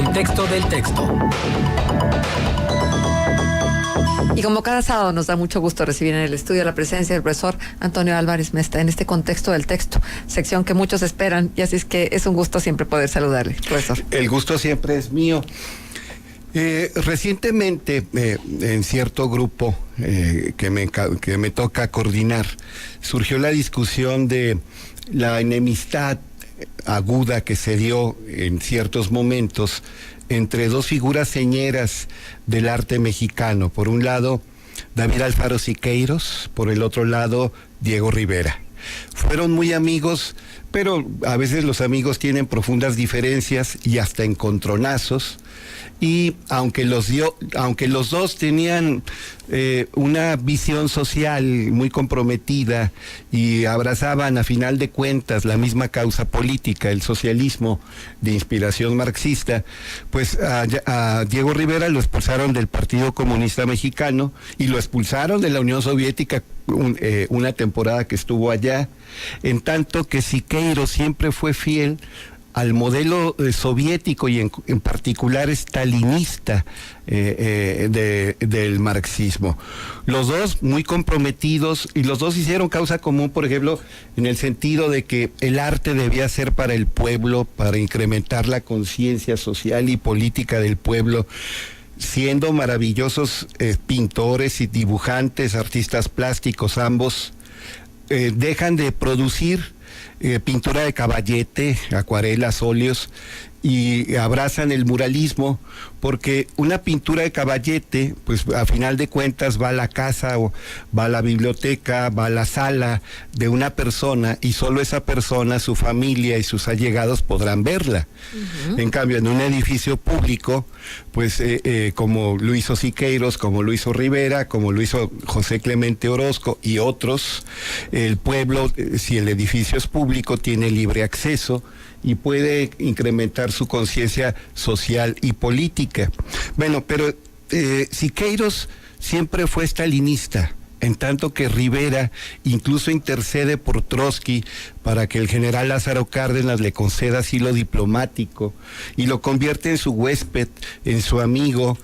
contexto del texto. Y como cada sábado nos da mucho gusto recibir en el estudio la presencia del profesor Antonio Álvarez Mesta en este contexto del texto, sección que muchos esperan, y así es que es un gusto siempre poder saludarle, profesor. El gusto siempre es mío. Recientemente, en cierto grupo que me toca coordinar, surgió la discusión de la enemistad aguda que se dio en ciertos momentos entre dos figuras señeras del arte mexicano. Por un lado, David Alfaro Siqueiros, por el otro lado, Diego Rivera. Fueron muy amigos, pero a veces los amigos tienen profundas diferencias y hasta encontronazos. Y aunque los dos tenían una visión social muy comprometida y abrazaban a final de cuentas la misma causa política, el socialismo de inspiración marxista, pues a Diego Rivera lo expulsaron del Partido Comunista Mexicano y lo expulsaron de la Unión Soviética una temporada que estuvo allá, en tanto que Siqueiros siempre fue fiel al modelo soviético y en particular stalinista del marxismo. Los dos muy comprometidos, y los dos hicieron causa común, por ejemplo, en el sentido de que el arte debía ser para el pueblo, para incrementar la conciencia social y política del pueblo, siendo maravillosos pintores y dibujantes, artistas plásticos ambos. Dejan de producir pintura de caballete, acuarelas, óleos, y abrazan el muralismo, porque una pintura de caballete, pues a final de cuentas va a la casa o va a la biblioteca, va a la sala de una persona, y solo esa persona, su familia y sus allegados podrán verla. Uh-huh. En cambio, en un edificio público, pues como lo hizo Siqueiros, como lo hizo Rivera, como lo hizo José Clemente Orozco y otros, el pueblo, si el edificio es público, tiene libre acceso y puede incrementar su conciencia social y política. Bueno, pero Siqueiros siempre fue stalinista, en tanto que Rivera incluso intercede por Trotsky para que el general Lázaro Cárdenas le conceda asilo diplomático y lo convierte en su huésped, en su amigo.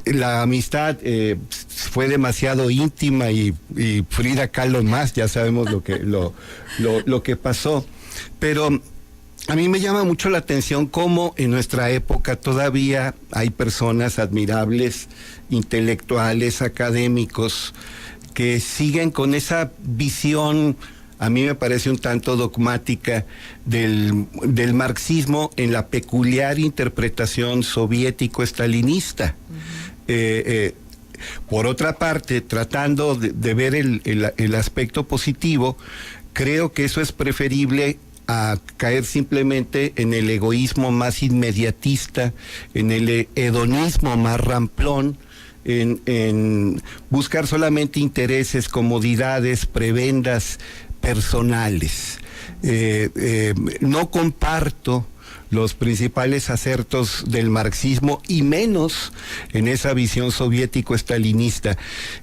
La amistad fue demasiado íntima y Frida Kahlo más, ya sabemos lo que pasó. Pero a mí me llama mucho la atención cómo en nuestra época todavía hay personas admirables, intelectuales, académicos, que siguen con esa visión, a mí me parece un tanto dogmática, del marxismo en la peculiar interpretación soviético-estalinista. Uh-huh. Por otra parte, tratando de ver el aspecto positivo, creo que eso es preferible a caer simplemente en el egoísmo más inmediatista, en el hedonismo más ramplón, en buscar solamente intereses, comodidades, prebendas personales. No comparto los principales acertos del marxismo y menos en esa visión soviético-estalinista.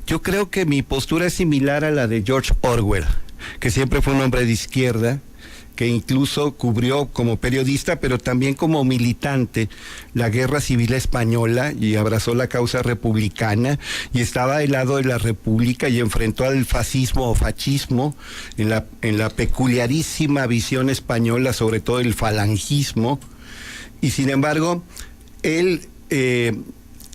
Yo creo que mi postura es similar a la de George Orwell, que siempre fue un hombre de izquierda, que incluso cubrió como periodista, pero también como militante, la Guerra Civil Española y abrazó la causa republicana y estaba del lado de la República y enfrentó al fascismo o fascismo en la peculiarísima visión española, sobre todo el falangismo, y sin embargo, él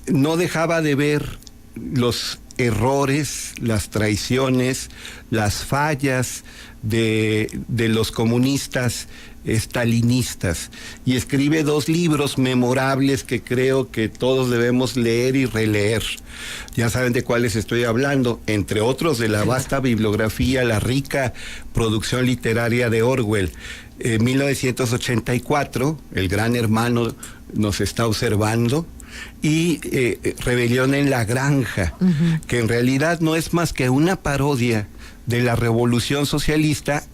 no dejaba de ver los errores, las traiciones, las fallas de los comunistas estalinistas, y escribe 2 libros memorables que creo que todos debemos leer y releer. Ya saben de cuáles estoy hablando, entre otros de la vasta bibliografía, la rica producción literaria de Orwell. 1984, El Gran Hermano nos está observando, y Rebelión en la Granja, uh-huh, que en realidad no es más que una parodia de la revolución socialista,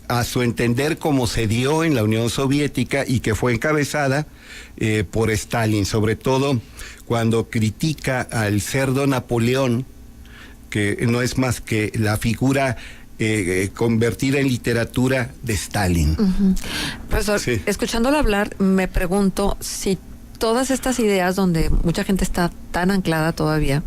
a su entender como se dio en la Unión Soviética y que fue encabezada por Stalin, sobre todo cuando critica al cerdo Napoleón, que no es más que la figura convertida en literatura de Stalin. Profesor, Sí. escuchándolo hablar, me pregunto si todas estas ideas donde mucha gente está tan anclada todavía,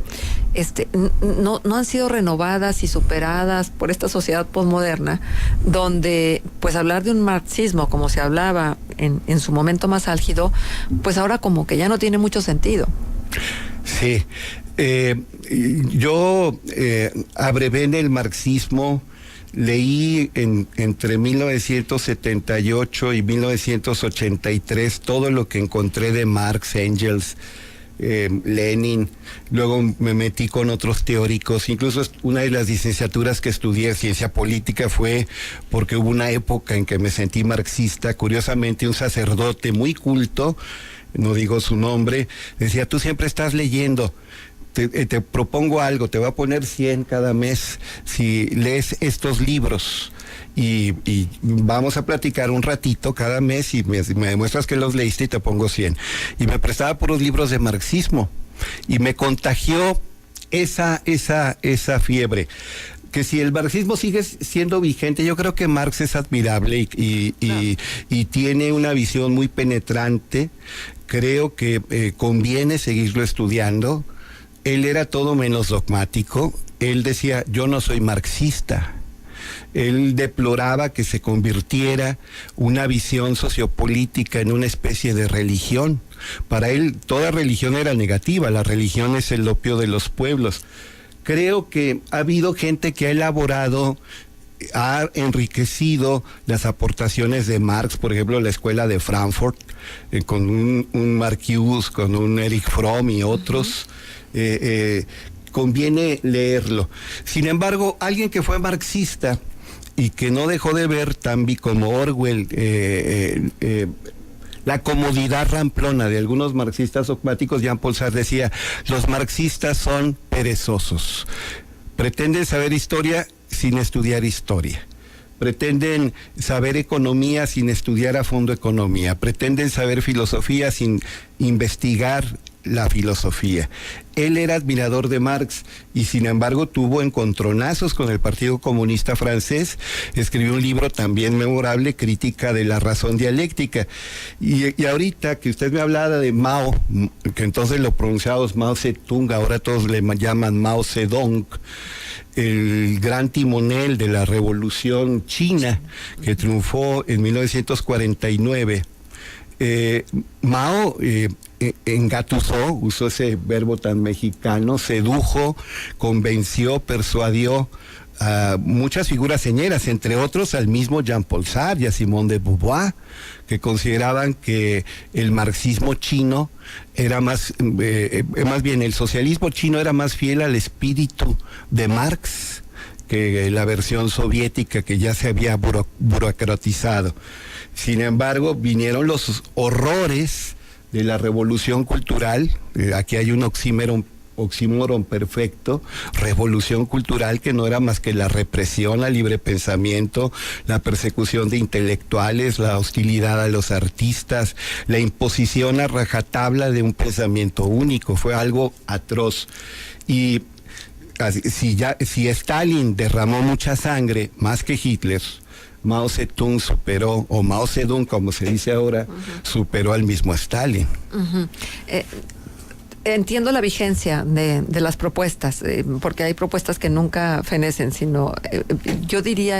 no han sido renovadas y superadas por esta sociedad posmoderna, donde pues hablar de un marxismo como se hablaba en su momento más álgido, pues ahora como que ya no tiene mucho sentido. Sí, yo abrevé en el marxismo, leí entre 1978 y 1983 todo lo que encontré de Marx, Engels, Lenin. Luego me metí con otros teóricos. Incluso una de las licenciaturas que estudié, ciencia política, fue porque hubo una época en que me sentí marxista. Curiosamente, un sacerdote muy culto, no digo su nombre, decía: tú siempre estás leyendo. Te propongo algo, te voy a poner 100 cada mes si lees estos libros y vamos a platicar un ratito cada mes y me demuestras que los leíste y te pongo 100. Y me prestaba puros libros de marxismo y me contagió esa fiebre. Que si el marxismo sigue siendo vigente, yo creo que Marx es admirable y tiene una visión muy penetrante. Creo que conviene seguirlo estudiando. Él era todo menos dogmático. Él decía: yo no soy marxista. Él deploraba que se convirtiera una visión sociopolítica en una especie de religión. Para él toda religión era negativa, la religión es el opio de los pueblos. Creo que ha habido gente que ha elaborado, ha enriquecido las aportaciones de Marx, por ejemplo, la escuela de Frankfurt, con un Marcuse, con un Erich Fromm y otros. Conviene leerlo. Sin embargo, alguien que fue marxista y que no dejó de ver también como Orwell la comodidad ramplona de algunos marxistas dogmáticos, Jean-Paul Sartre decía: los marxistas son perezosos, pretenden saber historia sin estudiar historia, pretenden saber economía sin estudiar a fondo economía, pretenden saber filosofía sin investigar la filosofía. Él era admirador de Marx y sin embargo tuvo encontronazos con el Partido Comunista Francés. Escribió un libro también memorable, Crítica de la razón dialéctica. Y ahorita que usted me hablaba de Mao, que entonces lo pronunciamos Mao Zedong, ahora todos le llaman Mao Zedong, el gran timonel de la revolución china que triunfó en 1949. Mao engatusó, usó ese verbo tan mexicano, sedujo, convenció, persuadió a muchas figuras señeras, entre otros al mismo Jean-Paul Sartre y a Simone de Beauvoir, que consideraban que el marxismo chino era más bien el socialismo chino era más fiel al espíritu de Marx que la versión soviética que ya se había burocratizado. Sin embargo, vinieron los horrores de la revolución cultural. Aquí hay un oxímoron perfecto: revolución cultural, que no era más que la represión al libre pensamiento, la persecución de intelectuales, la hostilidad a los artistas, la imposición a rajatabla de un pensamiento único. Fue algo atroz. Y si Stalin derramó mucha sangre, más que Hitler, Mao Zedong superó, o Mao Zedong como se dice ahora, superó al mismo Stalin. Entiendo la vigencia de las propuestas, porque hay propuestas que nunca fenecen, sino yo diría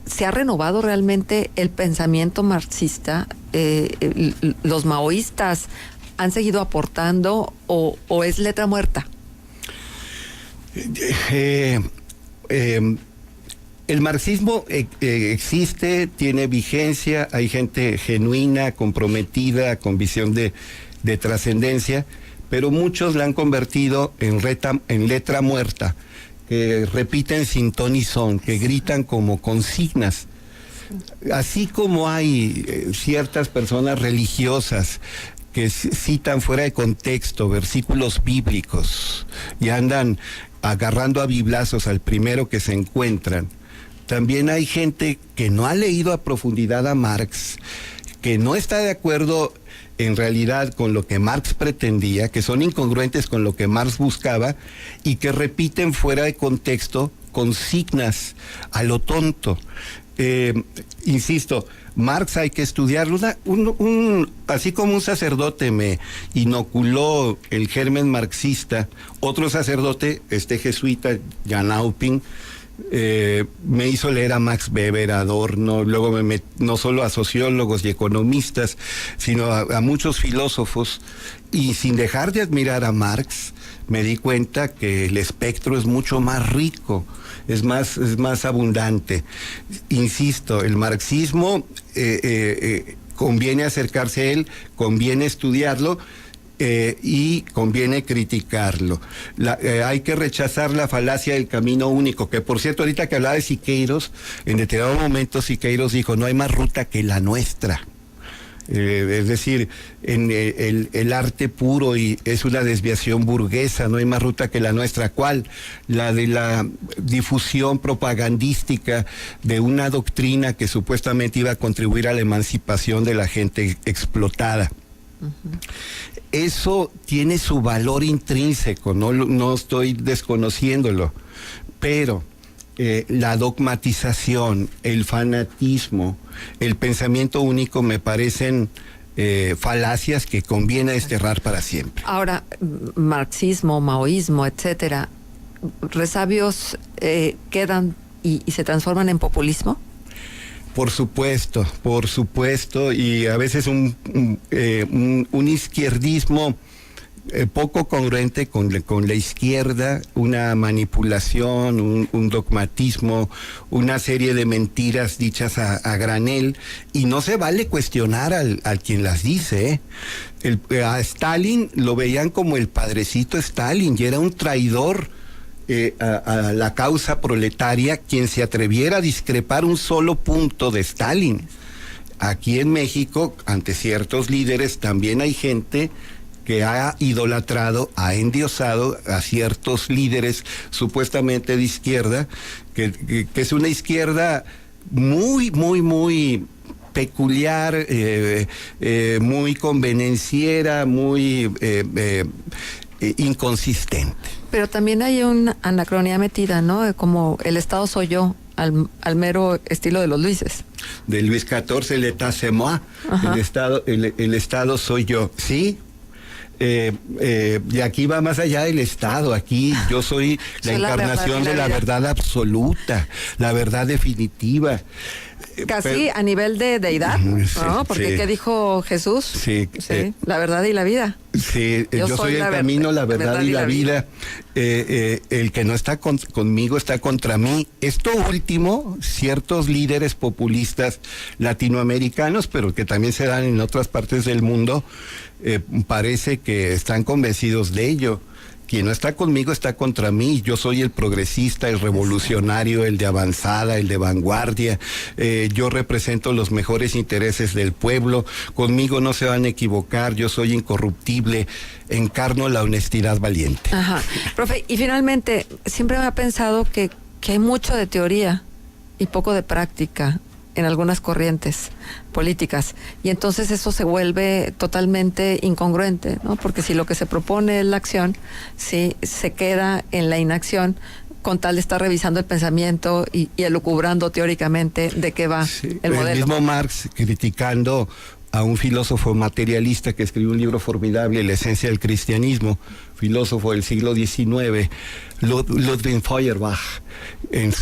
¿se ha renovado realmente el pensamiento marxista? ¿Los maoístas han seguido aportando o es letra muerta? El marxismo existe, tiene vigencia, hay gente genuina, comprometida, con visión de trascendencia, pero muchos la han convertido en letra muerta, que repiten sin ton y son, que gritan como consignas. Así como hay ciertas personas religiosas que citan fuera de contexto versículos bíblicos y andan agarrando a biblazos al primero que se encuentran, también hay gente que no ha leído a profundidad a Marx, que no está de acuerdo en realidad con lo que Marx pretendía, que son incongruentes con lo que Marx buscaba y que repiten fuera de contexto consignas a lo tonto. Insisto, Marx hay que estudiarlo. Así como un sacerdote me inoculó el germen marxista, otro sacerdote, jesuita, Jan Auping, me hizo leer a Max Weber, a Adorno, luego no solo a sociólogos y economistas, sino a muchos filósofos, y sin dejar de admirar a Marx, me di cuenta que el espectro es mucho más rico, es más abundante. Insisto, el marxismo conviene acercarse a él, conviene estudiarlo, y conviene criticarlo. Hay que rechazar la falacia del camino único, que por cierto, ahorita que hablaba de Siqueiros, en determinado momento Siqueiros dijo, no hay más ruta que la nuestra. Es decir, en el arte puro y es una desviación burguesa, no hay más ruta que la nuestra. ¿Cuál? La de la difusión propagandística de una doctrina que supuestamente iba a contribuir a la emancipación de la gente explotada. Uh-huh. Eso tiene su valor intrínseco, no estoy desconociéndolo, pero la dogmatización, el fanatismo, el pensamiento único me parecen falacias que conviene desterrar para siempre. Ahora, marxismo, maoísmo, etcétera, ¿resabios quedan y se transforman en populismo? Por supuesto, y a veces un izquierdismo poco congruente con la izquierda, una manipulación, un dogmatismo, una serie de mentiras dichas a granel, y no se vale cuestionar al quien las dice. A Stalin lo veían como el padrecito Stalin, y era un traidor a la causa proletaria quien se atreviera a discrepar un solo punto de Stalin. Aquí en México, ante ciertos líderes, también hay gente que ha idolatrado, ha endiosado a ciertos líderes supuestamente de izquierda, que es una izquierda muy peculiar, muy convenenciera, muy inconsistente. Pero también hay una anacronía metida, ¿no? Como el Estado soy yo, al mero estilo de los Luises. De Luis XIV, el État c'est moi, el Estado soy yo, ¿sí? Y aquí va más allá del Estado, aquí yo soy la encarnación de la verdad absoluta, la verdad definitiva. Casi a nivel de deidad, ¿no? Porque sí. ¿Qué dijo Jesús? Sí. La verdad y la vida. Sí, yo soy el camino, la verdad y la vida. El que no está conmigo está contra mí. Esto último, ciertos líderes populistas latinoamericanos, pero que también se dan en otras partes del mundo, parece que están convencidos de ello. Quien no está conmigo está contra mí. Yo soy el progresista, el revolucionario, el de avanzada, el de vanguardia. Yo represento los mejores intereses del pueblo. Conmigo no se van a equivocar. Yo soy incorruptible. Encarno la honestidad valiente. Ajá. Profe, y finalmente, siempre me ha pensado que hay mucho de teoría y poco de práctica en algunas corrientes políticas, y entonces eso se vuelve totalmente incongruente, ¿no? Porque si lo que se propone es la acción, sí, se queda en la inacción con tal de estar revisando el pensamiento y elucubrando teóricamente de qué va el modelo. El mismo Marx, criticando a un filósofo materialista que escribió un libro formidable, La esencia del cristianismo, filósofo del siglo XIX, Ludwig Feuerbach,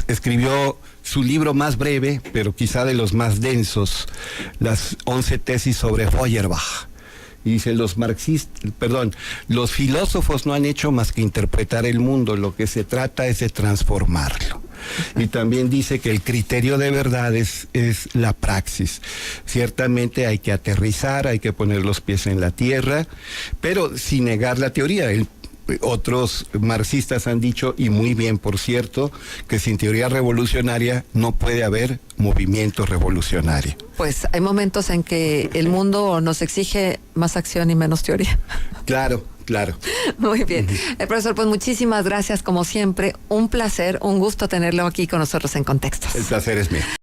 escribió su libro más breve, pero quizá de los más densos, las 11 tesis sobre Feuerbach. Y dice, los filósofos no han hecho más que interpretar el mundo, lo que se trata es de transformarlo. Y también dice que el criterio de verdad es la praxis. Ciertamente hay que aterrizar, hay que poner los pies en la tierra, pero sin negar la teoría. Otros marxistas han dicho, y muy bien por cierto, que sin teoría revolucionaria no puede haber movimiento revolucionario. Pues hay momentos en que el mundo nos exige más acción y menos teoría. Claro. Muy bien. Profesor, pues muchísimas gracias como siempre. Un placer, un gusto tenerlo aquí con nosotros en Contextos. El placer es mío.